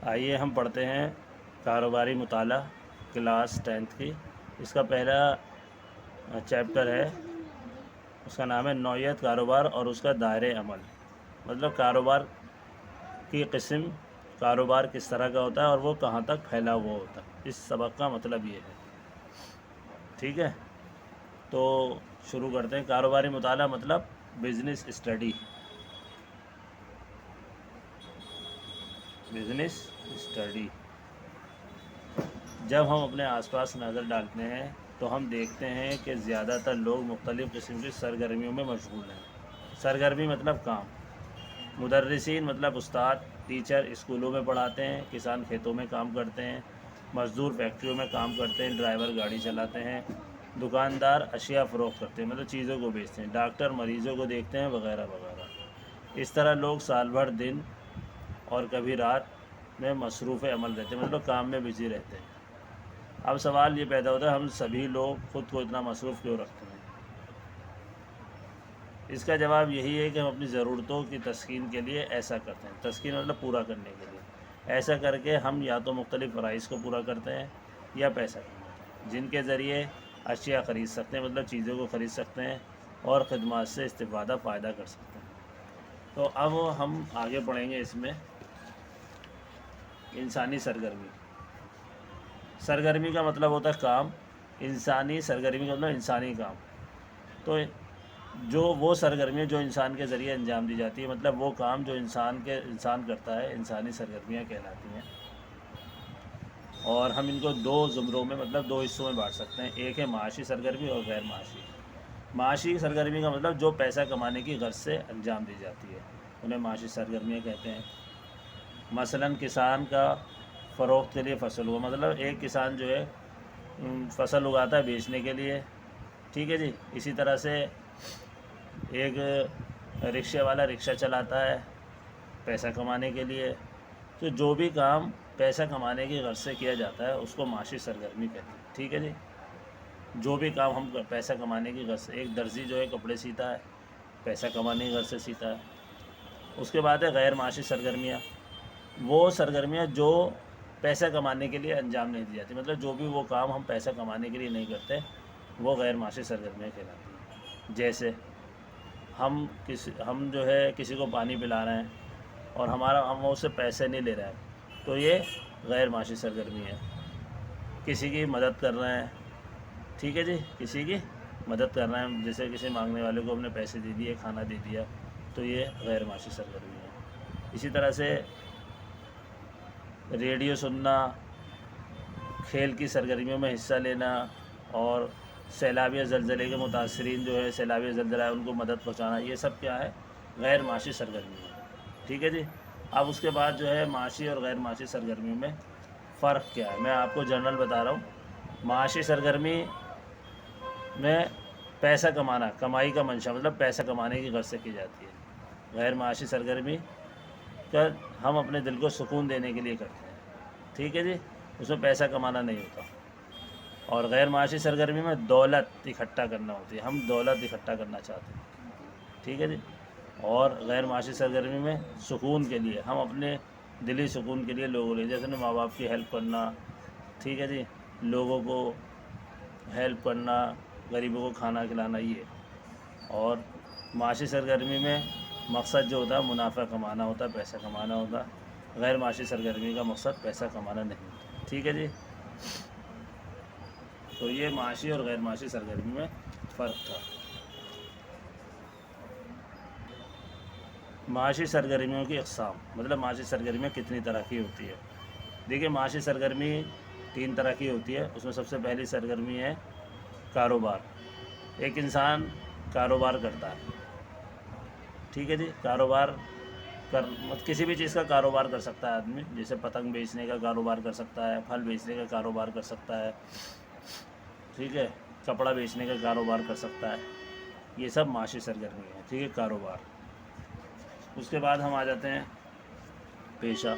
آئیے ہم پڑھتے ہیں کاروباری مطالعہ کلاس 10th کی۔ اس کا پہلا چیپٹر ہے، اس کا نام ہے نوعیت کاروبار اور اس کا دائرۂ عمل، مطلب کاروبار کی قسم، کاروبار کس طرح کا ہوتا ہے اور وہ کہاں تک پھیلا ہوا ہوتا ہے۔ اس سبق کا مطلب یہ ہے، ٹھیک ہے؟ تو شروع کرتے ہیں۔ کاروباری مطالعہ مطلب بزنس اسٹڈی، بزنس اسٹڈی۔ جب ہم اپنے آس پاس نظر ڈالتے ہیں تو ہم دیکھتے ہیں کہ زیادہ تر لوگ مختلف قسم کی سرگرمیوں میں مشغول ہیں۔ سرگرمی مطلب کام، مدرسین مطلب استاد، ٹیچر اسکولوں میں پڑھاتے ہیں، کسان کھیتوں میں کام کرتے ہیں، مزدور فیکٹریوں میں کام کرتے ہیں، ڈرائیور گاڑی چلاتے ہیں، دکاندار اشیاء فروخت کرتے ہیں، مطلب چیزوں کو بیچتے ہیں، ڈاکٹر مریضوں کو دیکھتے ہیں، وغیرہ وغیرہ۔ اس طرح لوگ سال بھر دن اور کبھی رات میں مصروف عمل رہتے ہیں، مطلب کام میں بزی رہتے ہیں۔ اب سوال یہ پیدا ہوتا ہے، ہم سبھی لوگ خود کو اتنا مصروف کیوں رکھتے ہیں؟ اس کا جواب یہی ہے کہ ہم اپنی ضرورتوں کی تسکین کے لیے ایسا کرتے ہیں۔ تسکین مطلب پورا کرنے کے لیے ایسا کر کے ہم یا تو مختلف فرائض کو پورا کرتے ہیں یا پیسہ کماتے ہیں، جن کے ذریعے اشیاء خرید سکتے ہیں، مطلب چیزوں کو خرید سکتے ہیں اور خدمات سے استفادہ فائدہ کر سکتے ہیں۔ تو اب ہم آگے پڑھیں گے اس میں انسانی سرگرمی۔ سرگرمی کا مطلب ہوتا ہے کام، انسانی سرگرمی کا مطلب انسانی کام۔ تو جو وہ سرگرمیاں جو انسان کے ذریعے انجام دی جاتی ہے، مطلب وہ کام جو انسان کرتا ہے، انسانی سرگرمیاں کہلاتی ہیں۔ اور ہم ان کو دو زمروں میں مطلب دو حصوں میں بانٹ سکتے ہیں، ایک ہے معاشی سرگرمی اور غیر معاشی۔ معاشی سرگرمی کا مطلب جو پیسہ کمانے کی غرض سے انجام دی جاتی ہے، انہیں معاشی سرگرمیاں کہتے ہیں۔ مثلاً کسان کا فروخت کے لیے فصل ہوا، مطلب ایک کسان جو ہے فصل اگاتا ہے بیچنے کے لیے، ٹھیک ہے جی۔ اسی طرح سے ایک رکشے والا رکشہ چلاتا ہے پیسہ کمانے کے لیے۔ تو جو بھی کام پیسہ کمانے کی غرض سے کیا جاتا ہے اس کو معاشی سرگرمی کہتے ہیں، ٹھیک ہے جی۔ جو بھی کام ہم پیسہ کمانے کی غرض سے، ایک درزی جو ہے کپڑے سیتا ہے پیسہ کمانے کی غرض سے سیتا ہے۔ اس کے بعد ہے غیر معاشی سرگرمیاں، وہ سرگرمیاں جو پیسہ کمانے کے لیے انجام نہیں دی جاتی، مطلب جو بھی وہ کام ہم پیسہ کمانے کے لیے نہیں کرتے وہ غیر معاشی سرگرمیاں کہلاتی ہیں۔ جیسے ہم جو ہے کسی کو پانی پلا رہے ہیں اور ہم اس سے پیسے نہیں لے رہے ہیں، تو یہ غیر معاشی سرگرمی ہے۔ کسی کی مدد کر رہے ہیں، ٹھیک ہے جی، کسی کی مدد کر رہے ہیں، جیسے کسی مانگنے والے کو ہم نے پیسے دے دیے، کھانا دے دیا، تو یہ غیر معاشی سرگرمی ہے۔ اسی طرح سے ریڈیو سننا، کھیل کی سرگرمیوں میں حصہ لینا، اور سیلاب یا زلزلے کے متاثرین جو ہے سیلاب یا زلزلہ ہے ان کو مدد پہنچانا، یہ سب کیا ہے؟ غیر معاشی سرگرمی ہے، ٹھیک ہے جی۔ اب اس کے بعد جو ہے معاشی اور غیر معاشی سرگرمیوں میں فرق کیا ہے، میں آپ کو جنرل بتا رہا ہوں۔ معاشی سرگرمی میں پیسہ کمانا، کمائی کا منشا مطلب پیسہ کمانے کی غرض سے کی جاتی ہے۔ غیر معاشی سرگرمی کا ہم اپنے دل کو سکون دینے کے لیے کرتے ہیں، ٹھیک ہے جی، اس میں پیسہ کمانا نہیں ہوتا۔ اور غیر معاشی سرگرمی میں دولت اکٹھا کرنا ہوتی ہے، ہم دولت اکٹھا کرنا چاہتے ہیں، ٹھیک ہے جی۔ اور غیر معاشی سرگرمی میں سکون کے لیے، ہم اپنے دلی سکون کے لیے لوگوں لیے، جیسے ماں باپ کی ہیلپ کرنا، ٹھیک ہے جی، لوگوں کو ہیلپ کرنا، غریبوں کو کھانا کھلانا، یہ۔ اور معاشی سرگرمی میں مقصد جو ہوتا ہے منافع کمانا ہوتا ہے، پیسہ کمانا ہوتا ہے۔ غیر معاشی سرگرمی کا مقصد پیسہ کمانا نہیں ہوتا، ٹھیک ہے جی۔ تو یہ معاشی اور غیر معاشی سرگرمی میں فرق تھا۔ معاشی سرگرمیوں کی اقسام، مطلب معاشی سرگرمیاں کتنی طرح کی ہوتی ہے۔ دیکھیے معاشی سرگرمی 3 طرح کی ہوتی ہے، اس میں سب سے پہلی سرگرمی ہے کاروبار۔ ایک انسان کاروبار کرتا ہے، ٹھیک ہے جی، کاروبار کسی بھی چیز کا کاروبار کر سکتا ہے آدمی، جیسے پتنگ بیچنے کا کاروبار کر سکتا ہے، پھل بیچنے کا کاروبار کر سکتا ہے، ٹھیک ہے، کپڑا بیچنے کا کاروبار کر سکتا ہے، یہ سب معاشی سرگرمی ہے، ٹھیک ہے، کاروبار۔ اس کے بعد ہم آ جاتے ہیں پیشہ۔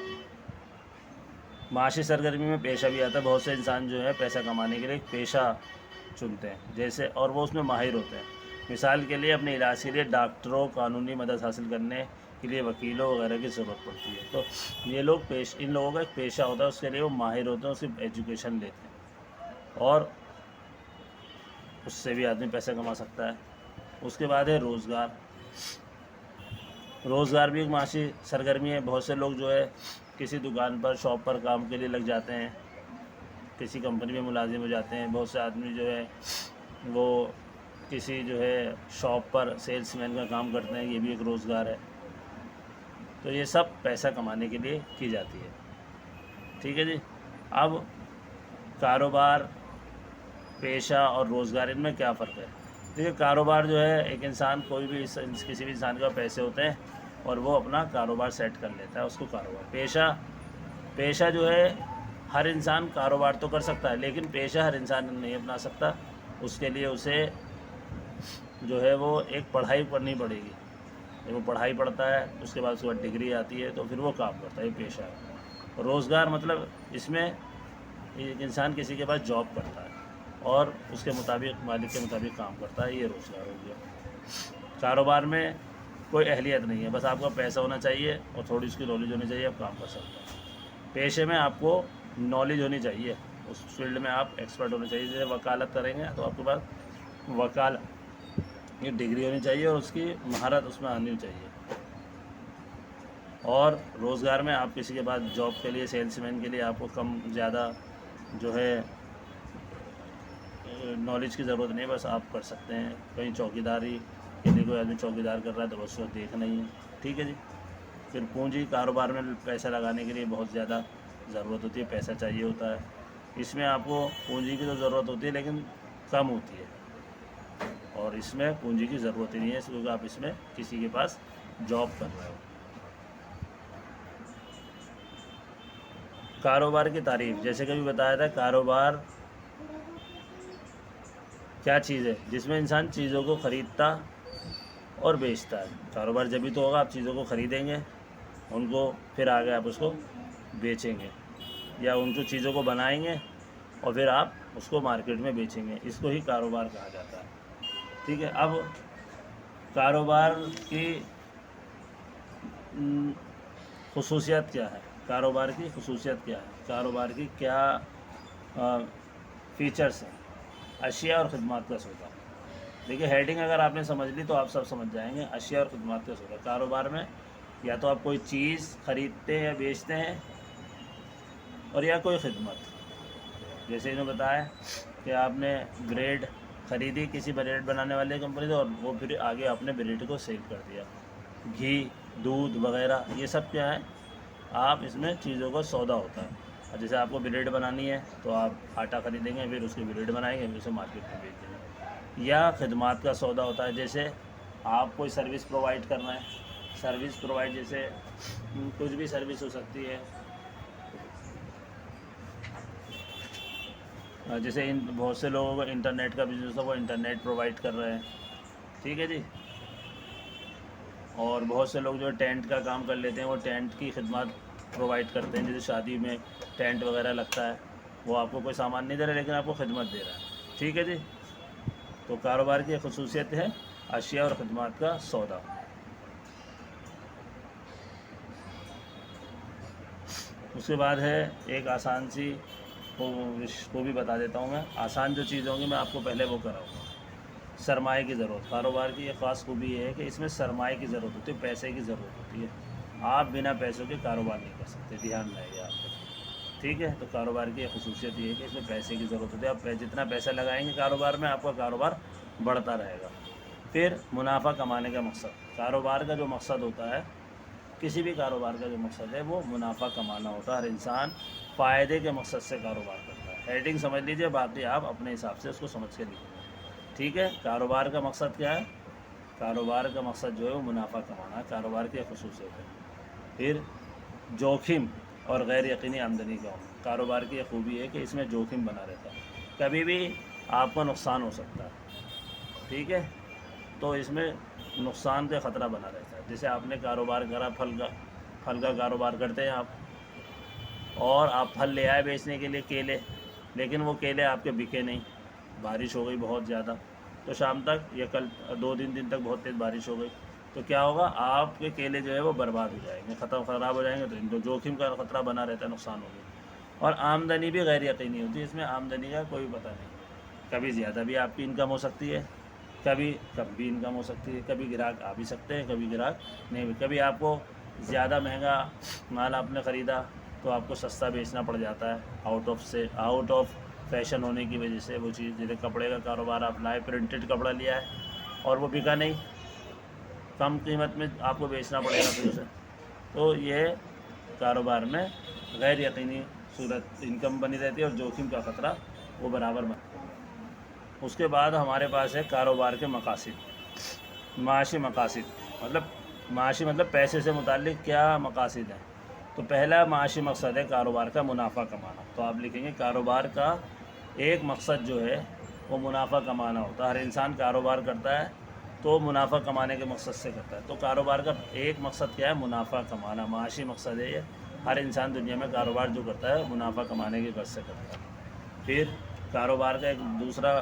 معاشی سرگرمی میں پیشہ بھی آتا ہے، بہت سے انسان جو ہے پیسہ کمانے کے لیے ایک پیشہ چنتے ہیں، جیسے اور وہ اس میں ماہر ہوتے ہیں۔ مثال کے لیے اپنے علاج کے لیے ڈاکٹروں، قانونی مدد حاصل کرنے کے لیے وکیلوں وغیرہ کی ضرورت پڑتی ہے. تو یہ لوگ ان لوگوں کا ایک پیشہ ہوتا ہے، اس کے لیے وہ ماہر ہوتے ہیں، اس کی ایجوکیشن لیتے ہیں اور اس سے بھی آدمی پیسہ کما سکتا ہے. اس کے بعد ہے روزگار. روزگار بھی ایک معاشی سرگرمی ہے. بہت سے لوگ جو ہے کسی دکان پر شاپ پر کام کے لیے لگ جاتے ہیں، کسی کمپنی میں ملازم ہو جاتے ہیں. بہت سے آدمی جو ہے وہ کسی جو ہے شاپ پر سیلس مین کا کام کرتے ہیں، یہ بھی ایک روزگار ہے. تو یہ سب پیسہ کمانے کے لیے کی جاتی ہے. ٹھیک ہے جی. اب کاروبار، پیشہ اور روزگار، ان میں کیا فرق ہے؟ دیکھیے، کاروبار جو ہے ایک انسان، کوئی بھی کسی بھی انسان کے پیسے ہوتے ہیں اور وہ اپنا کاروبار سیٹ کر لیتا ہے، اس کو کاروبار. پیشہ جو ہے ہر انسان کاروبار تو کر سکتا ہے، لیکن پیشہ ہر انسان نہیں اپنا سکتا. اس کے لیے اسے جو ہے وہ ایک پڑھائی پڑھنی پڑے گی. جب وہ پڑھائی پڑھتا ہے اس کے بعد اس کے بعد ڈگری آتی ہے تو پھر وہ کام کرتا ہے. یہ پیشہ ہے. روزگار مطلب اس میں ایک انسان کسی کے پاس جاب کرتا ہے اور اس کے مطابق، مالک کے مطابق کام کرتا ہے. یہ روزگار ہو گیا. کاروبار میں کوئی اہلیت نہیں ہے، بس آپ کا پیسہ ہونا چاہیے اور تھوڑی اس کی نالج ہونی چاہیے، آپ کام کر سکتے ہیں. پیشے میں آپ کو نالج ہونی چاہیے، اس فیلڈ میں آپ ایکسپرٹ ہونے چاہیے. جیسے وکالت کریں گے تو آپ کے پاس یہ ڈگری ہونی چاہیے اور اس کی مہارت اس میں آنی چاہیے. اور روزگار میں آپ کسی کے پاس جاب کے لیے، سیلس مین کے لیے آپ کو کم زیادہ جو ہے نالج کی ضرورت نہیں ہے، بس آپ کر سکتے ہیں. کہیں چوکیداری کے لیے کوئی آدمی چوکیدار کر رہا ہے تو بس وہ دیکھنا ہی ہے. ٹھیک ہے جی. پھر پونجی، کاروبار میں پیسہ لگانے کے لیے بہت زیادہ ضرورت ہوتی ہے، پیسہ چاہیے ہوتا ہے. اس میں آپ کو پونجی کی تو ضرورت ہوتی ہے لیکن کم ہوتی ہے، اور اس میں پونجی کی ضرورت ہی نہیں ہے کیونکہ آپ اس میں کسی کے پاس جاب کر رہے ہو. کاروبار کی تعریف، جیسے کہ بھی بتایا تھا، کاروبار کیا چیز ہے؟ جس میں انسان چیزوں کو خریدتا اور بیچتا ہے. کاروبار جبھی تو ہوگا آپ چیزوں کو خریدیں گے، ان کو پھر آگے آپ اس کو بیچیں گے، یا ان کو چیزوں کو بنائیں گے اور پھر آپ اس کو مارکیٹ میں بیچیں گے. اس کو ہی کاروبار کہا جاتا ہے. ٹھیک ہے. اب کاروبار کی خصوصیت کیا ہے؟ کاروبار کی خصوصیت کیا ہے؟ کاروبار کی کیا فیچرز ہیں؟ اشیاء اور خدمات کا سودا. دیکھیے، ہیڈنگ اگر آپ نے سمجھ لی تو آپ سب سمجھ جائیں گے. اشیاء اور خدمات کا سودا. کاروبار میں یا تو آپ کوئی چیز خریدتے یا بیچتے ہیں اور یا کوئی خدمت. جیسے انہوں نے بتایا کہ آپ نے بریڈ خریدی کسی بریڈ بنانے والے کمپنی سے اور وہ پھر آگے آپ نے بریڈ کو سیل کر دیا. گھی، دودھ وغیرہ، یہ سب کیا ہے؟ آپ اس میں چیزوں کا سودا ہوتا ہے. جیسے آپ کو بریڈ بنانی ہے تو آپ آٹا خریدیں گے، پھر اس کی بریڈ بنائیں گے، پھر اسے مارکیٹ میں بیچ دیں گے. یا خدمات کا سودا ہوتا ہے، جیسے آپ کوئی سروس پرووائڈ کر رہے ہیں. سروس پرووائڈ جیسے کچھ بھی سروس ہو سکتی ہے. جیسے بہت سے لوگوں کو انٹرنیٹ کا بزنس ہے، وہ انٹرنیٹ پرووائڈ کر رہے ہیں. ٹھیک ہے جی. اور بہت سے لوگ جو ٹینٹ کا کام کر لیتے ہیں، وہ ٹینٹ کی خدمات پرووائڈ کرتے ہیں. جیسے شادی میں ٹینٹ وغیرہ لگتا ہے، وہ آپ کو کوئی سامان نہیں دے رہا لیکن آپ کو خدمت دے رہا ہے. ٹھیک ہے جی. تو کاروبار کی خصوصیت ہے اشیاء اور خدمات کا سودا. اس کے بعد ہے ایک آسان سی کو بھی بتا دیتا ہوں میں. آسان جو چیزیں ہوں گی میں آپ کو پہلے وہ کراؤں گا. سرمائے کی ضرورت. کاروبار کی ایک خاص خوبی یہ ہے کہ اس میں سرمائے کی ضرورت ہوتی ہے، پیسے کی ضرورت ہوتی ہے. آپ بنا پیسوں کے کاروبار نہیں کر سکتے، دھیان رہے گا آپ کو. ٹھیک ہے. تو کاروبار کی ایک خصوصیت یہ ہے کہ اس میں پیسے کی ضرورت ہوتی ہے. آپ جتنا پیسہ لگائیں گے کاروبار میں، آپ کا کاروبار بڑھتا رہے گا. پھر منافع کمانے کا مقصد. کاروبار کا جو مقصد ہوتا ہے، کسی بھی کاروبار کا جو مقصد ہے وہ منافع کمانا ہوتا ہے. ہر انسان فائدے کے مقصد سے کاروبار کرتا ہے. ہیڈنگ سمجھ لیجئے، باقی آپ اپنے حساب سے اس کو سمجھ کے لکھیں. ٹھیک ہے. کاروبار کا مقصد کیا ہے؟ کاروبار کا مقصد جو ہے وہ منافع کمانا ہے. کاروبار کی خصوصیت ہے. پھر جوخم اور غیر یقینی آمدنی کا ہونا. کاروبار کی ایک خوبی ہے کہ اس میں جوخم بنا رہتا ہے، کبھی بھی آپ کو نقصان ہو سکتا ہے. ٹھیک ہے. تو اس میں نقصان کا خطرہ بنا رہتا ہے. جیسے آپ نے کاروبار کرا، پھل کا کاروبار کرتے ہیں آپ، اور آپ پھل لے آئے بیچنے کے لیے، کیلے، لیکن وہ کیلے آپ کے بکے نہیں. بارش ہو گئی بہت زیادہ، تو شام تک یا کل 2 دن تک بہت تیز بارش ہو گئی، تو کیا ہوگا، آپ کے کیلے جو ہے وہ برباد ہو جائیں گے، خراب ہو جائیں گے، تو ان کو جوخم کا خطرہ بنا رہتا ہے، نقصان ہوگا۔ اور آمدنی بھی غیر یقینی ہوتی ہے، اس میں آمدنی کا کوئی پتہ نہیں، کبھی زیادہ بھی آپ کی انکم ہو سکتی ہے، کبھی کم بھی انکم ہو سکتی ہے، کبھی گراہک آ بھی سکتے ہیں، کبھی گراہک نہیں بھی، کبھی آپ کو زیادہ مہنگا مال آپ نے خریدا تو آپ کو سستا بیچنا پڑ جاتا ہے، آؤٹ آف فیشن ہونے کی وجہ سے وہ چیز، جیسے کپڑے کا کاروبار آپ لائے، پرنٹڈ کپڑا لیا ہے اور وہ بکا نہیں، کم قیمت میں آپ کو بیچنا پڑے گا پھر اسے، تو یہ کاروبار میں غیر یقینی صورت انکم بنی رہتی ہے اور جوخم کا خطرہ وہ برابر بنا۔ اس کے بعد ہمارے پاس ہے کاروبار کے مقاصد، معاشی مقاصد، معاشی مطلب پیسے سے متعلق کیا مقاصد ہیں۔ تو پہلا معاشی مقصد ہے کاروبار کا منافع کمانا، تو آپ لکھیں گے کاروبار کا ایک مقصد جو ہے وہ منافع کمانا ہوتا ہے۔ ہر انسان کاروبار کرتا ہے تو منافع کمانے کے مقصد سے کرتا ہے، تو کاروبار کا ایک مقصد کیا ہے، منافع کمانا، معاشی مقصد ہے یہ۔ ہر انسان دنیا میں کاروبار جو کرتا ہے منافع کمانے کے غرض سے کرتا ہے۔ پھر کاروبار کا ایک دوسرا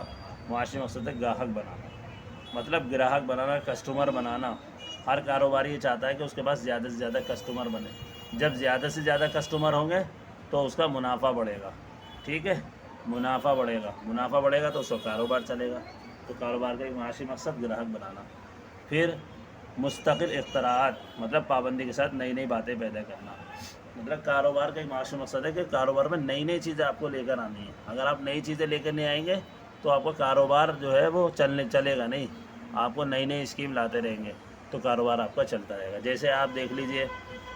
معاشی مقصد ہے گاہک بنانا، مطلب گراہک بنانا، کسٹمر بنانا۔ ہر کاروباری یہ چاہتا ہے کہ اس کے پاس زیادہ سے زیادہ کسٹمر بنے، جب زیادہ سے زیادہ کسٹمر ہوں گے تو اس کا منافع بڑھے گا، ٹھیک ہے، منافع بڑھے گا تو اس کا کاروبار چلے گا۔ تو کاروبار کا ایک معاشی مقصد گراہک بنانا۔ پھر مستقل اختراعات، مطلب پابندی کے ساتھ نئی نئی باتیں پیدا کرنا، مطلب کاروبار کا ایک معاشی مقصد ہے کہ کاروبار میں نئی نئی چیزیں آپ کو لے کر آنی ہیں۔ اگر آپ نئی چیزیں لے کر نہیں آئیں گے تو آپ کا کاروبار جو ہے وہ چلے گا نہیں، آپ کو نئی نئی اسکیم لاتے رہیں گے تو کاروبار آپ کا چلتا رہے گا۔ جیسے آپ دیکھ لیجئے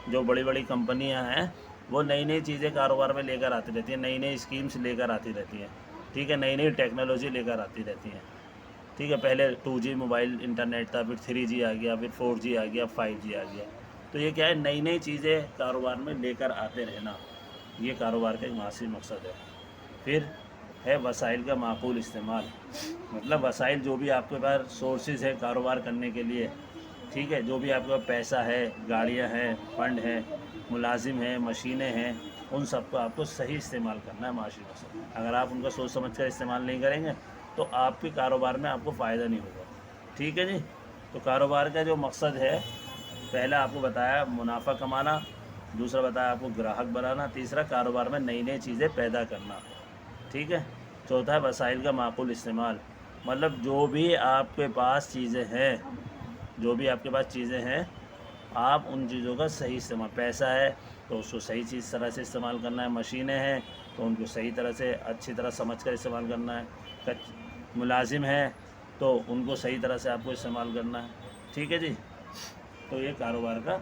جو بڑی بڑی کمپنیاں ہیں وہ نئی نئی چیزیں کاروبار میں لے کر آتی رہتی ہیں، نئی نئی اسکیمز لے کر آتی رہتی ہیں، ٹھیک ہے، نئی نئی ٹیکنالوجی لے کر آتی رہتی ہیں، ٹھیک ہے۔ پہلے 2G موبائل انٹرنیٹ تھا، پھر 3G آ گیا، پھر 4G آ گیا، 5G آ گیا، تو یہ کیا ہے، نئی نئی چیزیں کاروبار میں لے کر آتے رہنا، یہ کاروبار کا ایک معاشی مقصد ہے۔ پھر ہے وسائل کا معقول استعمال، مطلب وسائل جو بھی آپ کے پاس سورسز ہے کاروبار کرنے کے لیے، ٹھیک ہے، جو بھی آپ کے پاس پیسہ ہے، گاڑیاں ہیں، فنڈ ہے، ملازم ہیں، مشینیں ہیں، ان سب کو آپ کو صحیح استعمال کرنا ہے معاشی مقصد۔ اگر آپ ان کا سوچ سمجھ کر استعمال نہیں کریں گے تو آپ کے کاروبار میں آپ کو فائدہ نہیں ہوگا، ٹھیک ہے جی۔ تو کاروبار کا جو مقصد ہے، پہلا آپ کو بتایا منافع کمانا، دوسرا بتایا آپ کو گراہک بنانا، تیسرا کاروبار میں نئی نئی چیزیں پیدا کرنا، ٹھیک ہے، چوتھا ہے وسائل کا معقول استعمال، مطلب جو بھی آپ کے پاس چیزیں ہیں، آپ ان چیزوں کا صحیح استعمال، پیسہ ہے تو اس کو صحیح طرح سے استعمال کرنا ہے، مشینیں ہیں تو ان کو صحیح طرح سے اچھی طرح سمجھ کر استعمال کرنا ہے، ملازم ہیں تو ان کو صحیح طرح سے آپ کو استعمال کرنا ہے، ٹھیک ہے جی۔ تو یہ کاروبار کا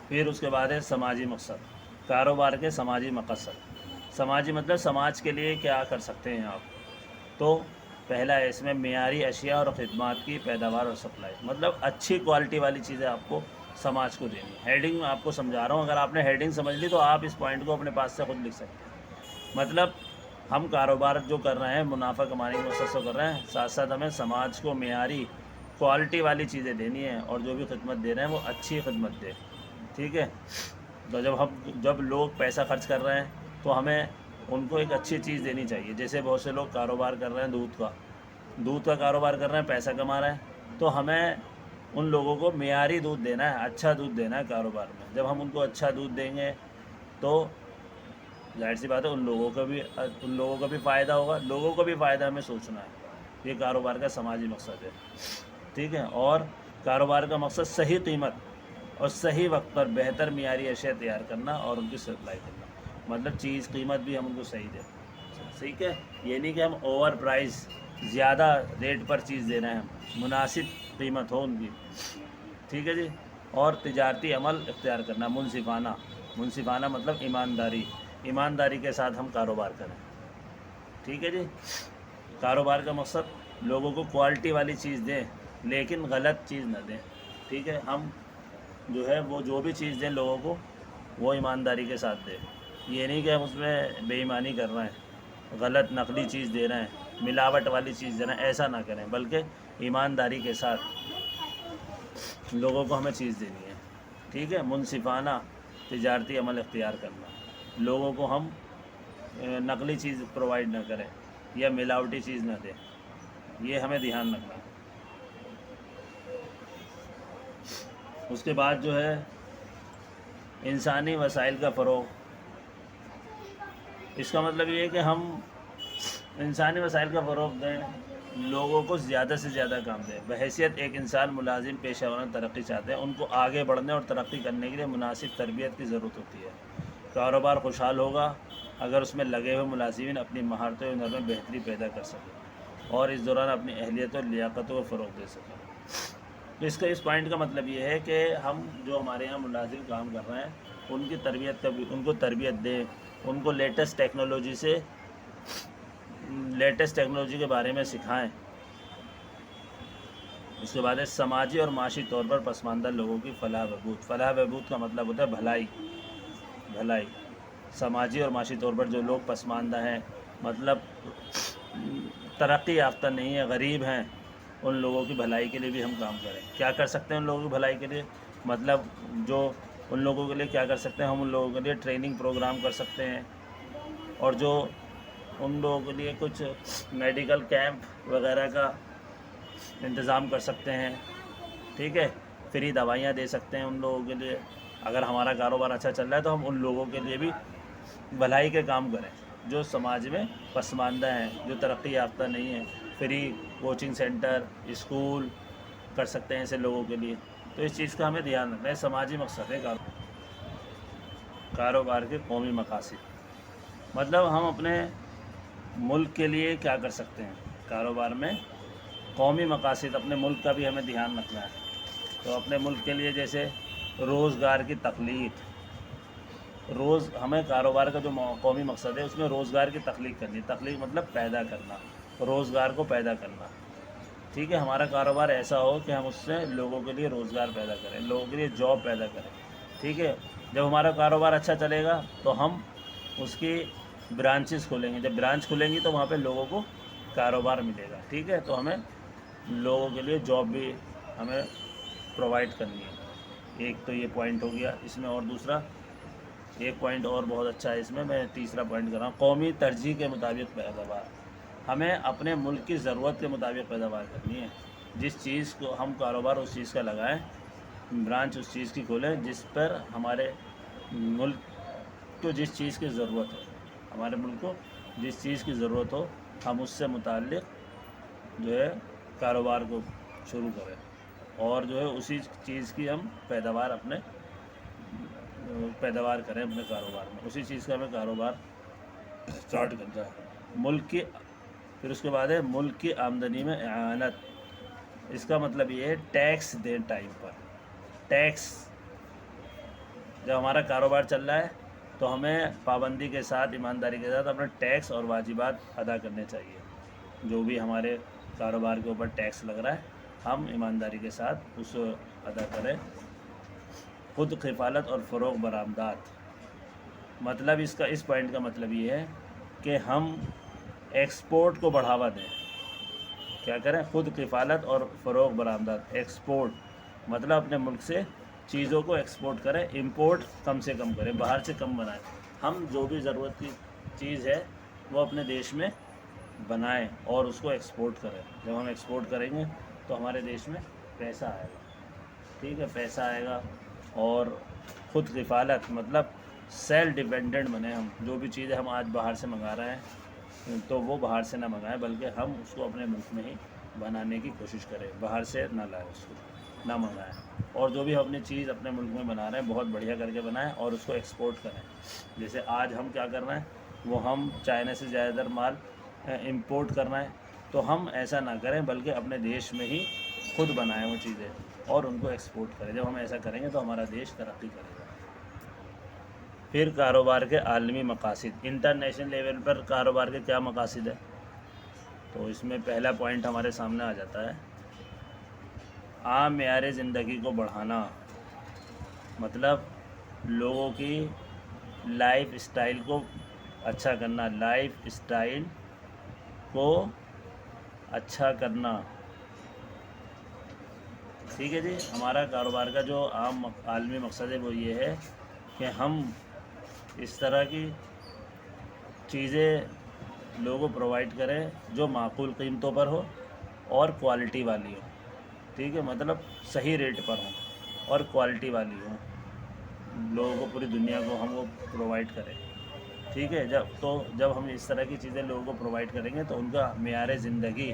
پھر اس کے بعد ہے سماجی مقصد، کاروبار کے سماجی مقصد، سماجی مطلب سماج کے لیے کیا کر سکتے ہیں آپ۔ تو پہلا ہے اس میں معیاری اشیاء اور خدمات کی پیداوار اور سپلائی، مطلب اچھی کوالٹی والی چیزیں آپ کو سماج کو دینی ہے۔ ہیڈنگ میں آپ کو سمجھا رہا ہوں، اگر آپ نے ہیڈنگ سمجھ لی تو آپ اس پوائنٹ کو اپنے پاس سے خود لکھ سکتے ہیں۔ مطلب ہم کاروبار جو کر رہے ہیں منافع کمانے کے مقصد سے کر رہے ہیں، ساتھ ساتھ ہمیں سماج کو معیاری کوالٹی والی چیزیں دینی ہیں، اور جو بھی خدمت دے رہے ہیں وہ اچھی خدمت دے، ٹھیک ہے۔ تو جب لوگ پیسہ خرچ کر رہے ہیں تو ہمیں ان کو ایک اچھی چیز دینی چاہیے۔ جیسے بہت سے لوگ کاروبار کر رہے ہیں دودھ کا کاروبار کر رہے ہیں، پیسہ کما رہے ہیں، تو ہمیں ان لوگوں کو معیاری دودھ دینا ہے، اچھا دودھ دینا ہے کاروبار میں۔ جب ہم ان کو اچھا دودھ دیں گے تو ظاہر سی بات ہے ان لوگوں کا بھی فائدہ ہوگا، لوگوں کو بھی فائدہ ہمیں سوچنا ہے۔ یہ کاروبار کا سماجی مقصد ہے، ٹھیک ہے۔ اور کاروبار کا مقصد صحیح قیمت اور صحیح وقت پر بہتر معیاری اشیاء تیار کرنا اور ان کی سپلائی کرنا، مطلب قیمت بھی ہم ان کو صحیح دیں، ٹھیک ہے۔ یہ نہیں کہ ہم اوور پرائز، زیادہ ریٹ پر چیز دے رہے ہیں، ہم مناسب قیمت ہو ان کی، ٹھیک ہے جی۔ اور تجارتی عمل اختیار کرنا، منصفانہ مطلب ایمانداری کے ساتھ ہم کاروبار کریں، ٹھیک ہے جی۔ کاروبار کا مقصد لوگوں کو کوالٹی والی چیز دیں لیکن غلط چیز نہ دیں، ٹھیک ہے۔ ہم جو ہے وہ جو بھی چیز دیں لوگوں کو وہ ایمانداری کے ساتھ دیں، یہ نہیں کہ ہم اس میں بے ایمانی کر رہے ہیں، غلط نقلی چیز دے رہے ہیں، ملاوٹ والی چیز دے رہے ہیں، ایسا نہ کریں، بلکہ ایمانداری کے ساتھ لوگوں کو ہمیں چیز دینی ہے، ٹھیک ہے۔ منصفانہ تجارتی عمل اختیار کرنا، لوگوں کو ہم نقلی چیز پرووائڈ نہ کریں یا ملاوٹی چیز نہ دیں، یہ ہمیں دھیان رکھنا ہے۔ اس کے بعد جو ہے انسانی وسائل کا فروغ. اس کا مطلب یہ ہے کہ ہم انسانی وسائل کا فروغ دیں، لوگوں کو زیادہ سے زیادہ کام دیں. بحیثیت ایک انسان ملازم پیشہ ورانہ ترقی چاہتے ہیں، ان کو آگے بڑھنے اور ترقی کرنے کے لیے مناسب تربیت کی ضرورت ہوتی ہے. کاروبار خوشحال ہوگا اگر اس میں لگے ہوئے ملازمین اپنی مہارتوں اور ہنر میں بہتری پیدا کر سکیں اور اس دوران اپنی اہلیت اور لیاقتوں کو فروغ دے سکیں. تو اس پوائنٹ کا مطلب یہ ہے کہ ہم جو ہمارے یہاں ملازم کام کر رہے ہیں ان کی تربیت کا بھی، ان کو تربیت دیں، ان کو لیٹسٹ ٹیکنالوجی کے بارے میں سکھائیں. اس کے بعد ہے سماجی اور معاشی طور پر پسماندہ لوگوں کی فلاح بہبود. فلاح بہبود کا مطلب ہوتا ہے بھلائی. سماجی اور معاشی طور پر جو لوگ پسماندہ ہیں، مطلب ترقی یافتہ نہیں ہیں، غریب ہیں، ان لوگوں کی بھلائی کے لیے بھی ہم کام کریں. کیا کر سکتے ہیں ان لوگوں کی بھلائی کے لیے؟ مطلب جو ان لوگوں کے لیے کیا کر سکتے ہیں؟ ہم ان لوگوں کے لیے ٹریننگ پروگرام کر سکتے ہیں، اور جو ان لوگوں کے لیے کچھ میڈیکل کیمپ وغیرہ کا انتظام کر سکتے ہیں. ٹھیک ہے، فری دوائیاں دے سکتے ہیں ان لوگوں کے لیے. اگر ہمارا کاروبار اچھا چل رہا ہے تو ہم ان لوگوں کے لیے بھی بھلائی کے کام کریں جو سماج میں پسماندہ ہیں، جو ترقی یافتہ نہیں ہیں. فری کوچنگ سینٹر، اسکول کر سکتے ہیں ایسے لوگوں کے لیے. تو اس چیز کا ہمیں دھیان رکھنا ہے. سماجی مقصد ہے کاروبار کے قومی مقاصد. مطلب ہم اپنے ملک کے لیے کیا کر سکتے ہیں کاروبار میں؟ قومی مقاصد، اپنے ملک کا بھی ہمیں دھیان رکھنا ہے. تو اپنے ملک کے لیے جیسے روزگار کی تخلیق، ہمیں کاروبار کا جو قومی مقصد ہے اس میں روزگار کی تخلیق کرنی. تخلیق مطلب پیدا کرنا، روزگار کو پیدا کرنا. ٹھیک ہے، ہمارا کاروبار ایسا ہو کہ ہم اس سے لوگوں کے لیے روزگار پیدا کریں، لوگوں کے لیے جاب پیدا کریں. ٹھیک ہے، جب ہمارا کاروبار اچھا چلے گا تو ہم اس کی برانچز کھولیں گے. جب برانچ کھلیں گی تو وہاں پہ لوگوں کو کاروبار ملے گا. ٹھیک ہے، تو ہمیں لوگوں کے لیے جاب بھی ہمیں پرووائڈ کرنی ہے. ایک تو یہ پوائنٹ ہو گیا. اس میں اور دوسرا ایک پوائنٹ اور بہت اچھا ہے. اس میں تیسرا پوائنٹ کر رہا ہوں، قومی ترجیح کے مطابق پیداوار. ہمیں اپنے ملک کی ضرورت کے مطابق پیداوار کرنی ہے. جس چیز کو ہم کاروبار اس چیز کا لگائیں، برانچ اس چیز کی کھولیں جس پر ہمارے ملک کو جس چیز کی ضرورت ہو، ہمارے ملک کو جس چیز کی ضرورت ہو، ہم اس سے متعلق جو ہے کاروبار کو شروع کریں، اور جو ہے اسی چیز کی ہم پیداوار کریں اپنے کاروبار میں. اسی چیز کا ہمیں کاروبار اسٹارٹ کرنا ہے. ملک کی، پھر اس کے بعد ہے ملک کی آمدنی میں اعانت. اس کا مطلب یہ ہے ٹیکس دیں ٹائم پر. ٹیکس، جب ہمارا کاروبار چل رہا ہے تو ہمیں پابندی کے ساتھ، ایمانداری کے ساتھ اپنے ٹیکس اور واجبات ادا کرنے چاہیے. جو بھی ہمارے کاروبار کے اوپر ٹیکس لگ رہا ہے ہم ایمانداری کے ساتھ اس کو ادا کریں. خود کفالت اور فروغ برآمدات. مطلب اس پوائنٹ کا مطلب یہ ہے کہ ہم ایکسپورٹ کو بڑھاوا دیں. کیا کریں؟ خود کفالت اور فروغ برآمدات. ایکسپورٹ مطلب اپنے ملک سے چیزوں کو ایکسپورٹ کریں، امپورٹ کم سے کم کریں، باہر سے کم بنائیں. ہم جو بھی ضرورت کی چیز ہے وہ اپنے دیش میں بنائیں اور اس کو ایکسپورٹ کریں. جب ہم ایکسپورٹ کریں گے تو ہمارے دیش میں پیسہ آئے گا. ٹھیک ہے، پیسہ آئے گا. اور خود کفالت مطلب سیلف ڈیپینڈنٹ بنیں. ہم جو بھی چیزیں ہم آج باہر سے منگا رہے ہیں تو وہ باہر سے نہ منگائیں، بلکہ ہم اس کو اپنے ملک میں ہی بنانے کی کوشش کریں. باہر سے نہ لائیں، اس کو نہ منگائیں. اور جو بھی ہم اپنی چیز اپنے ملک میں بنا رہے ہیں بہت بڑھیا کر کے بنائیں اور اس کو ایکسپورٹ کریں. جیسے آج ہم کیا کر رہے ہیں، وہ ہم چائنا سے زیادہ تر مال امپورٹ کر رہے ہیں. تو ہم ایسا نہ کریں بلکہ اپنے دیش میں ہی خود بنائیں وہ چیزیں اور ان کو ایکسپورٹ کریں. جب ہم ایسا کریں گے تو ہمارا دیش ترقی کرے گا. پھر کاروبار کے عالمی مقاصد. انٹرنیشنل لیول پر کاروبار کے کیا مقاصد ہیں؟ تو اس میں پہلا پوائنٹ ہمارے سامنے آ جاتا ہے عام معیار زندگی کو بڑھانا. مطلب لوگوں کی لائف اسٹائل کو اچھا کرنا. لائف اسٹائل کو اچھا کرنا. ٹھیک ہے جی. ہمارا کاروبار کا جو عالمی مقصد ہے وہ یہ ہے کہ ہم اس طرح کی چیزیں لوگوں کو پرووائڈ کریں جو معقول قیمتوں پر ہو اور کوالٹی والی ہو. ٹھیک ہے، مطلب صحیح ریٹ پر ہوں اور کوالٹی والی ہوں، لوگوں کو پوری دنیا کو ہم وہ پرووائڈ کریں، ٹھیک ہے۔ جب ہم اس طرح کی چیزیں لوگوں کو پرووائڈ کریں گے تو ان کا معیار زندگی،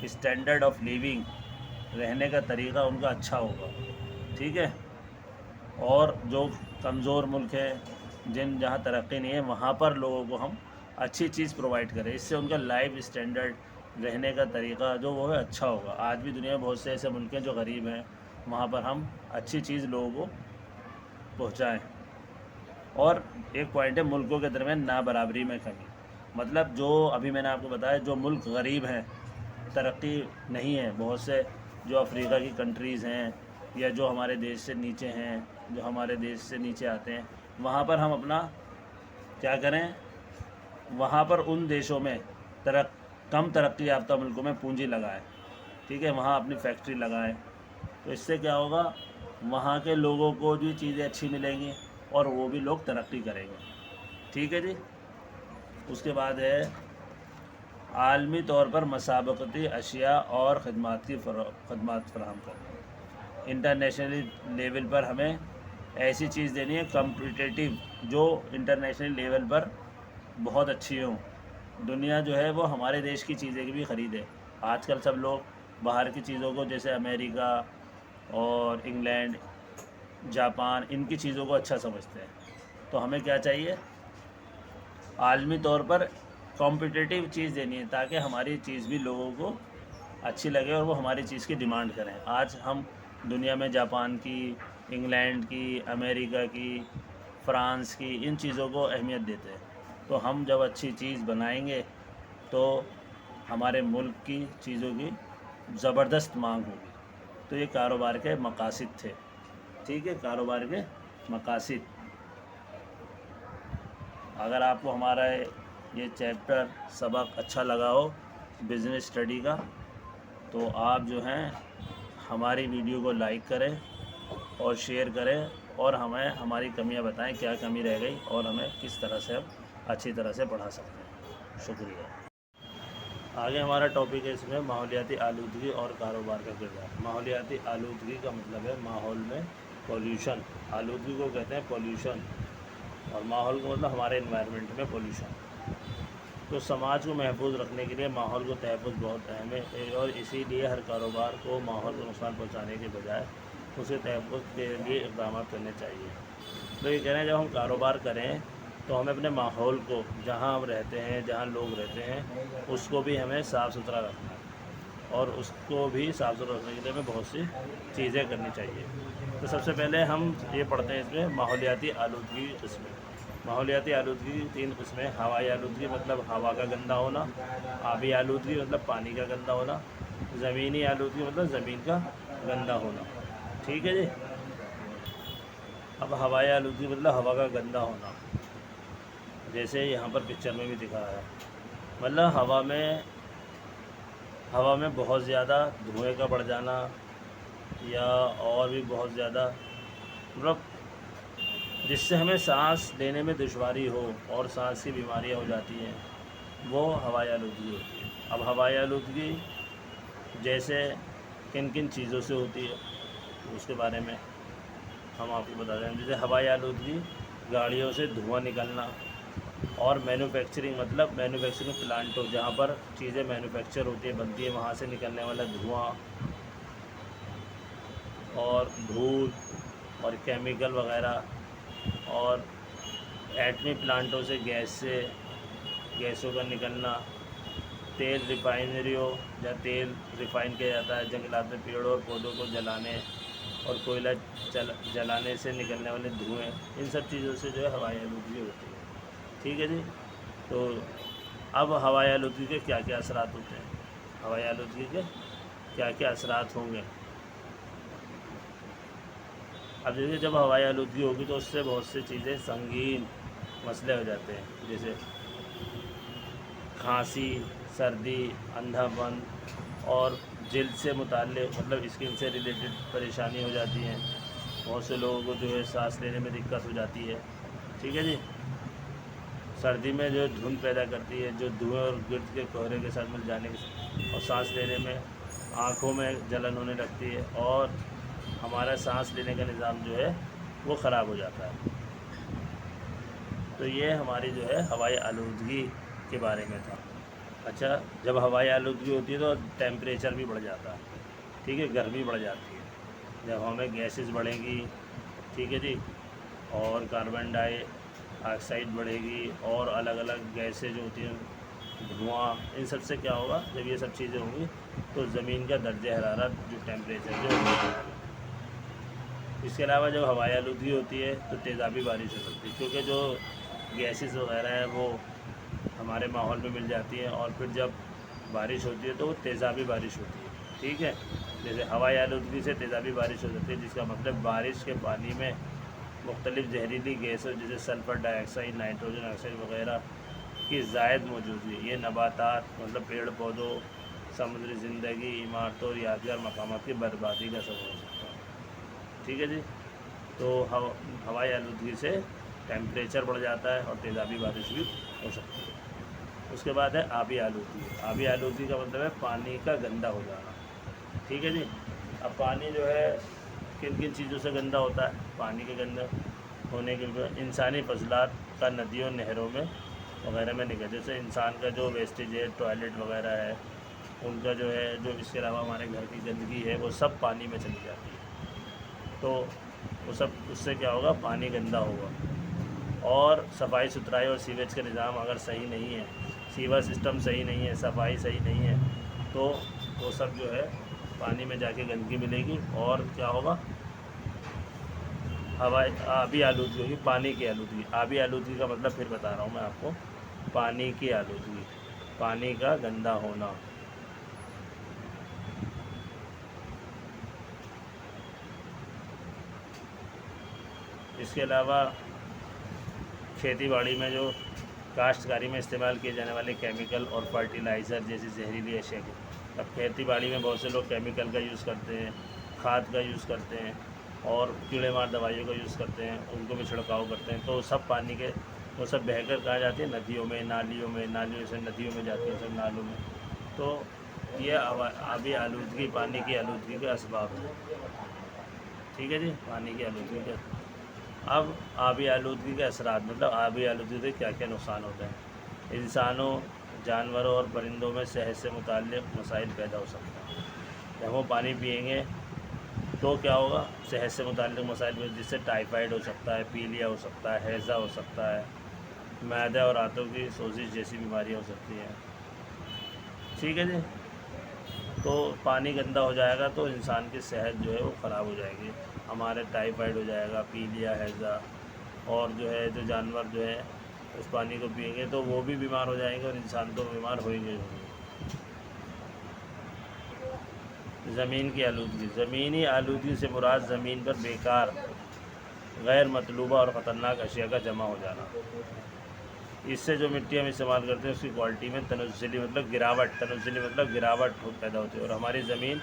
اسٹینڈرڈ آف لیونگ، رہنے کا طریقہ ان کا اچھا ہوگا، ٹھیک ہے۔ اور جو کمزور ملک ہے، جہاں ترقی نہیں ہے، وہاں پر لوگوں کو ہم اچھی چیز پرووائڈ کریں، اس سے ان کا لائف اسٹینڈرڈ، رہنے کا طریقہ جو وہ ہے اچھا ہوگا۔ آج بھی دنیا میں بہت سے ایسے ملک ہیں جو غریب ہیں، وہاں پر ہم اچھی چیز لوگوں کو پہنچائیں۔ اور ایک پوائنٹ ہے ملکوں کے درمیان نابرابری میں کمی، مطلب جو ابھی میں نے آپ کو بتایا، جو ملک غریب ہیں، ترقی نہیں ہے، بہت سے جو افریقہ کی کنٹریز ہیں یا جو ہمارے دیش سے نیچے ہیں، جو ہمارے دیش سے نیچے آتے ہیں، وہاں پر ہم اپنا کیا کریں، وہاں پر ان دیشوں میں کم ترقی یافتہ ملکوں میں پونجی لگائیں، ٹھیک ہے، وہاں اپنی فیکٹری لگائیں، تو اس سے کیا ہوگا، وہاں کے لوگوں کو بھی چیزیں اچھی ملیں گی اور وہ بھی لوگ ترقی کریں گے، ٹھیک ہے جی۔ اس کے بعد ہے عالمی طور پر مسابقتی اشیاء اور خدمات فراہم کرنا، انٹرنیشنلی لیول پر ہمیں ایسی چیز دینی ہے کمپیٹیٹیو، جو انٹرنیشنل لیول پر بہت اچھی ہوں، دنیا جو ہے وہ ہمارے دیش کی چیزیں کی بھی خریدے۔ آج کل سب لوگ باہر کی چیزوں کو، جیسے امریکہ اور انگلینڈ، جاپان، ان کی چیزوں کو اچھا سمجھتے ہیں، تو ہمیں کیا چاہیے، عالمی طور پر کمپیٹیٹیو چیز دینی ہے تاکہ ہماری چیز بھی لوگوں کو اچھی لگے اور وہ ہماری چیز کی ڈیمانڈ کریں۔ آج ہم دنیا میں جاپان کی، انگلینڈ کی، امریکہ کی، فرانس کی، ان چیزوں کو اہمیت دیتے ہیں، تو ہم جب اچھی چیز بنائیں گے تو ہمارے ملک کی چیزوں کی زبردست مانگ ہوگی۔ تو یہ کاروبار کے مقاصد تھے، ٹھیک ہے، کاروبار کے مقاصد۔ اگر آپ کو ہمارا یہ چیپٹر سبق اچھا لگا ہو بزنس اسٹڈی کا، تو آپ جو ہیں ہماری ویڈیو کو لائک کریں اور شیئر کریں، اور ہمیں ہماری کمیاں بتائیں، کیا کمی رہ گئی اور ہمیں کس طرح سے ہم اچھی طرح سے پڑھا سکتے ہیں۔ شکریہ۔ آگے ہمارا ٹاپک ہے اس میں ماحولیاتی آلودگی اور کاروبار کا کردار۔ ماحولیاتی آلودگی کا مطلب ہے ماحول میں پولیوشن، آلودگی کو کہتے ہیں پولیوشن، اور ماحول کو مطلب ہمارے انوائرمنٹ میں پولیوشن۔ تو سماج کو محفوظ رکھنے کے لیے ماحول کو تحفظ بہت اہم ہے، اور اسی لیے ہر کاروبار کو ماحول کو نقصان پہنچانے کے بجائے اسے تحفظ کے لیے اقدامات کرنے چاہیے۔ تو یہ کہہ رہے ہیں جب ہم کاروبار کریں تو ہمیں اپنے ماحول کو، جہاں ہم رہتے ہیں، جہاں لوگ رہتے ہیں، اس کو بھی ہمیں صاف ستھرا رکھنا ہے، اور اس کو بھی صاف ستھرا رکھنے کے لیے ہمیں بہت سی چیزیں کرنی چاہیے۔ تو سب سے پہلے ہم یہ پڑھتے ہیں اس میں ماحولیاتی آلودگی کی قسمیں۔ ماحولیاتی آلودگی کی 3 قسمیں: ہوائی آلودگی مطلب ہوا کا گندا ہونا، آبی آلودگی مطلب پانی کا گندا ہونا، زمینی آلودگی مطلب زمین کا گندا ہونا، ٹھیک ہے جی۔ اب ہوائی آلودگی مطلب ہوا کا گندا ہونا، جیسے یہاں پر پکچر میں بھی دکھا ہے، مطلب ہوا میں بہت زیادہ دھوئیں کا بڑھ جانا، یا اور بھی بہت زیادہ، مطلب جس سے ہمیں سانس لینے میں دشواری ہو اور سانس کی بیماریاں ہو جاتی ہیں، وہ ہوائی آلودگی ہوتی ہے۔ اب ہوائی آلودگی جیسے کن کن چیزوں سے ہوتی ہے اس کے بارے میں ہم آپ کو بتا دیں۔ جیسے ہوائی آلودگی گاڑیوں سے دھواں نکلنا، اور مینوفیکچرنگ مطلب مینوفیکچرنگ پلانٹوں، جہاں پر چیزیں مینوفیکچر ہوتی ہیں، بنتی ہیں، وہاں سے نکلنے والا دھواں اور دھول اور کیمیکل وغیرہ، اور ایٹمی پلانٹوں سے گیسوں کا نکلنا، تیل ریفائنریوں یا تیل ریفائن کیا جاتا ہے جنگلات میں پیڑوں اور پودوں کو جلانے اور کوئلہ جلانے سے نکلنے والے دھوئیں، ان سب چیزوں سے جو ہے ہوائی آلودگی ہوتی ہے، ٹھیک ہے جی۔ تو اب ہوائی آلودگی کے کیا کیا اثرات ہوتے ہیں، ہوائی آلودگی کے کیا کیا اثرات ہوں گے۔ اب دیکھیے جب ہوائی آلودگی ہوگی تو اس سے بہت سی چیزیں سنگین مسئلے ہو جاتے ہیں، جیسے کھانسی، سردی، اندھا پن، اور جلد سے متعلق مطلب اسکن سے ریلیٹڈ پریشانی ہو جاتی ہیں، بہت سے لوگوں کو جو ہے سانس لینے میں دقت ہو جاتی ہے، ٹھیک ہے جی۔ سردی میں جو دھند پیدا کرتی ہے، جو دھوئیں اور گرد کے کوہرے کے ساتھ مل جانے اور سانس لینے میں آنکھوں میں جلن ہونے لگتی ہے، اور ہمارا سانس لینے کا نظام جو ہے وہ خراب ہو جاتا ہے۔ تو یہ ہماری جو ہے ہوائی آلودگی کے بارے میں تھا۔ اچھا، جب ہوائی آلودگی ہوتی ہے تو ٹیمپریچر بھی بڑھ جاتا ہے، ٹھیک ہے، گرمی بڑھ جاتی ہے، جب ہمیں گیسز بڑھیں گی، ٹھیک ہے جی، اور کاربن ڈائی آکسائڈ بڑھے گی، اور الگ الگ گیسیں جو ہوتی ہیں، دھواں، ان سب سے کیا ہوگا؟ جب یہ سب چیزیں ہوں گی تو زمین کا درجہ حرارت جو ٹیمپریچر جو ہوگا۔ اس کے علاوہ جب ہوائی آلودگی ہوتی ہے تو تیزابی بارش ہو سکتی ہے، کیونکہ جو گیسز وغیرہ ہیں وہ ہمارے ماحول میں مل جاتی ہیں، اور پھر جب بارش ہوتی ہے تو وہ تیزابی بارش ہوتی ہے، ٹھیک ہے۔ جیسے ہوائی آلودگی سے تیزابی بارش ہو سکتی ہے، جس کا مطلب بارش کے پانی میں مختلف زہریلی گیسوں جیسے سلفر ڈائی آکسائڈ، نائٹروجن آکسائڈ وغیرہ کی زائد موجودگی، یہ نباتات مطلب پیڑ پودوں، سمندری زندگی، عمارتوں اور یادگار مقامات کی بربادی کا سبب ہو سکتا ہے، ٹھیک ہے جی۔ تو ہوائی آلودگی سے ٹیمپریچر بڑھ جاتا ہے اور تیزابی بارش بھی ہو سکتی ہے۔ اس کے بعد ہے آبی آلودگی۔ آبی آلودگی کا مطلب ہے پانی کا گندا ہو جانا، ٹھیک ہے جی۔ اب پانی جو ہے کن کن چیزوں سے گندا ہوتا ہے؟ پانی کے گندے ہونے کے لیے انسانی فضلات کا ندیوں، نہروں میں وغیرہ میں نکل، جیسے انسان کا جو ویسٹیج ہے، ٹوائلٹ وغیرہ ہے، ان کا جو ہے، جو اس کے علاوہ ہمارے گھر کی گندگی ہے وہ سب پانی میں چلی جاتی ہے، تو وہ سب، اس سے کیا ہوگا؟ پانی گندا ہوگا۔ اور صفائی ستھرائی اور سیویج کا نظام اگر صحیح نہیں ہے، سیور سسٹم صحیح نہیں ہے، صفائی صحیح نہیں ہے، تو وہ سب جو ہے پانی میں جا کے گندگی ملے گی، اور کیا ہوگا؟ آبی آلودگی ہوگی، پانی کی آلودگی۔ آبی آلودگی کا مطلب پھر بتا رہا ہوں میں آپ کو، پانی کی آلودگی، پانی کا گندا ہونا۔ اس کے علاوہ کھیتی باڑی میں جو کاشتکاری میں استعمال کیے جانے والے کیمیکل اور فرٹیلائزر جیسی زہریلی اشیاء کے، اب کھیتی باڑی میں بہت سے لوگ کیمیکل کا یوز کرتے ہیں، کھاد کا یوز کرتے ہیں، اور کیڑے مار دوائیوں کا یوز کرتے ہیں، ان کو بھی چھڑکاؤ کرتے ہیں، تو سب پانی کے، وہ سب بہہ کر کہاں جاتی ہیں؟ ندیوں میں، نالیوں میں، نالیوں سے ندیوں میں جاتی ہیں، سب نالوں میں۔ تو یہ آبی آلودگی، پانی کی آلودگی کے اسباب ہیں، ٹھیک ہے جی، پانی کی آلودگی کے۔ اب آبی آلودگی کے اثرات، مطلب آبی آلودگی سے کیا کیا نقصان ہوتے ہیں؟ انسانوں، جانوروں اور پرندوں میں صحت سے متعلق مسائل پیدا ہو سکتے ہیں۔ جب وہ پانی پئیں گے تو کیا ہوگا؟ صحت سے متعلق مسائل، جس سے ٹائیفائڈ ہو سکتا ہے، پیلیا ہو سکتا ہے، ہیضہ ہو سکتا ہے، معدہ اور آنتوں کی سوزش جیسی بیماریاں ہو سکتی ہیں، ٹھیک ہے جی۔ تو پانی گندا ہو جائے گا تو انسان کی صحت جو ہے وہ خراب ہو جائے گی، ہمارے ٹائیفائڈ ہو جائے گا، پیلیا، ہیضہ، اور جو ہے جو جانور جو ہے اس پانی کو پئیں گے تو وہ بھی بیمار ہو جائیں گے، اور انسان تو بیمار ہوئیں گے۔ زمین کی آلودگی۔ زمینی آلودگی سے مراد زمین پر بیکار، غیر مطلوبہ اور خطرناک اشیاء کا جمع ہو جانا۔ اس سے جو مٹی ہم استعمال کرتے ہیں اس کی کوالٹی میں تنزلی مطلب گراوٹ پیدا ہوتی ہے، اور ہماری زمین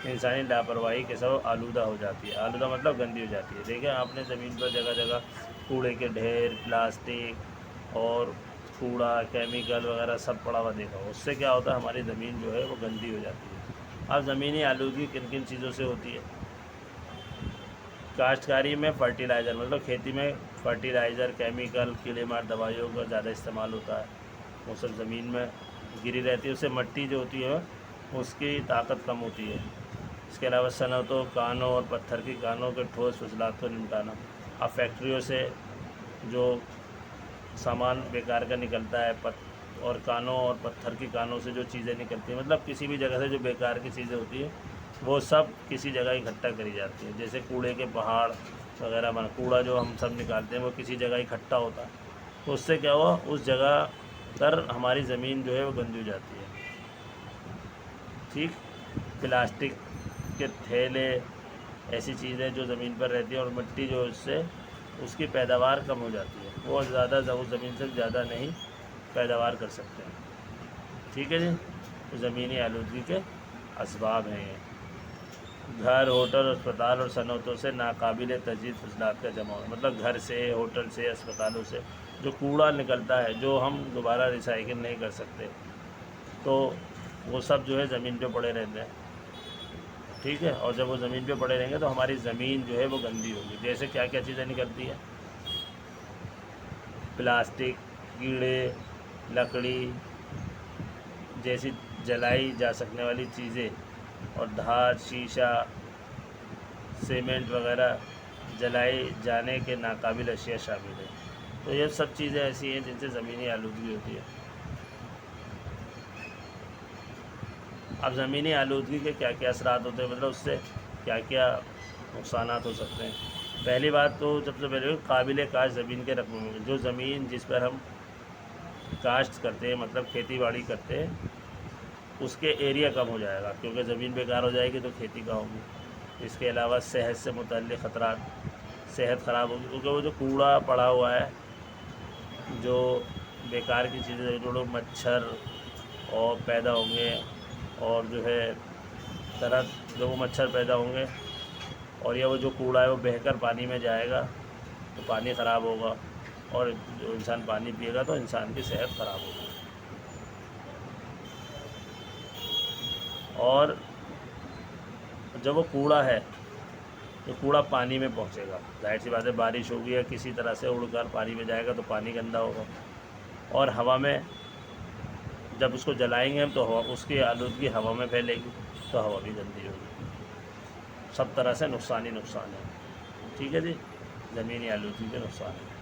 انسانی لاپرواہی کے سبب آلودہ ہو جاتی ہے۔ آلودہ مطلب گندی ہو جاتی ہے۔ دیکھیں آپ نے زمین پر جگہ جگہ کوڑے کے ڈھیر، پلاسٹک اور کوڑا، کیمیکل وغیرہ سب پڑا ہوا دیکھا ہو، اس سے کیا ہوتا ہے؟ ہماری زمین جو ہے وہ گندی ہو جاتی ہے۔ اب زمینی آلودگی کن کن چیزوں سے ہوتی ہے؟ کاشتکاری میں فرٹیلائزر، مطلب کھیتی میں فرٹیلائزر، کیمیکل، کیڑے مار دوائیوں کا زیادہ استعمال ہوتا ہے، وہ سب زمین میں گری رہتی ہے، اس سے مٹی جو ہوتی ہے اس کی طاقت کم ہوتی ہے۔ اس کے علاوہ صنعتوں، کانوں اور پتھر کی کانوں کے ٹھوس فضلات کو نمٹانا۔ اب فیکٹریوں سے جو سامان بیکار کا نکلتا ہے، اور کانوں اور پتھر کی کانوں سے جو چیزیں نکلتی ہیں، مطلب کسی بھی جگہ سے جو بیکار کی چیزیں ہوتی ہیں وہ سب کسی جگہ اکٹھا کری جاتی ہیں، جیسے کوڑے کے پہاڑ وغیرہ کوڑا جو ہم سب نکالتے ہیں وہ کسی جگہ اکٹھا ہوتا ہے، تو اس سے کیا ہوا؟ اس جگہ پر ہماری زمین جو ہے وہ گندی ہو جاتی ہے، ٹھیک۔ پلاسٹک کے تھیلے، ایسی چیزیں جو زمین پر رہتی ہیں، اور مٹی جو اس سے اس کی پیداوار کم ہو جاتی ہے، وہ زیادہ زمین سے زیادہ نہیں پیداوار کر سکتے ہیں، ٹھیک ہے جی۔ زمینی آلودگی کے اسباب ہیں یہ۔ گھر، ہوٹل، اسپتال اور صنعتوں سے ناقابل تجدید فضلات کا جمع ہو، مطلب گھر سے، ہوٹل سے، اسپتالوں سے جو کوڑا نکلتا ہے جو ہم دوبارہ ریسائیکل نہیں کر سکتے، تو وہ سب جو ہے زمین پہ پڑے رہتے ہیں۔ ٹھیک ہے، اور جب وہ زمین پہ پڑے رہیں گے تو ہماری زمین جو ہے وہ گندی ہوگی. جیسے کیا کیا چیزیں نکلتی ہیں؟ پلاسٹک، کیڑے، لکڑی جیسی جلائی جا سکنے والی چیزیں، اور دھات، شیشہ، سیمنٹ وغیرہ جلائے جانے کے ناقابل اشیاء شامل ہیں. تو یہ سب چیزیں ایسی ہیں جن سے زمینی آلودگی ہوتی ہے. اب زمینی آلودگی کے کیا کیا اثرات ہوتے ہیں، مطلب اس سے کیا کیا نقصانات ہو سکتے ہیں. پہلی بات تو سب سے پہلے قابل کاشت زمین کے رقبے میں، جو زمین جس پر ہم کاشت کرتے ہیں، مطلب کھیتی باڑی کرتے ہیں، اس کے ایریا کم ہو جائے گا، کیونکہ زمین بیکار ہو جائے گی تو کھیتی کہاں ہوگی. اس کے علاوہ صحت سے متعلق خطرات، صحت خراب ہوگی، کیونکہ وہ جو کوڑا پڑا ہوا ہے، جو بیکار کی چیزیں، جو مچھر اور پیدا ہوں گے، اور جو ہے طرح جو وہ مچھر پیدا ہوں گے، اور یہ وہ جو کوڑا ہے وہ بہہ کر پانی میں جائے گا تو پانی خراب ہوگا، اور جو انسان پانی پیے گا تو انسان کی صحت خراب ہوگی. اور جب وہ کوڑا ہے تو کوڑا پانی میں پہنچے گا، ظاہر سی بات ہے، بارش ہوگی یا کسی طرح سے اڑ کر پانی میں جائے گا تو پانی گندا ہوگا. اور ہوا میں جب اس کو جلائیں گے ہم تو ہوا، اس کی آلودگی ہوا میں پھیلے گی تو ہوا بھی گندی ہوگی. سب طرح سے نقصان ہی نقصان ہے. ٹھیک ہے جی، زمینی آلودگی کے نقصان ہے.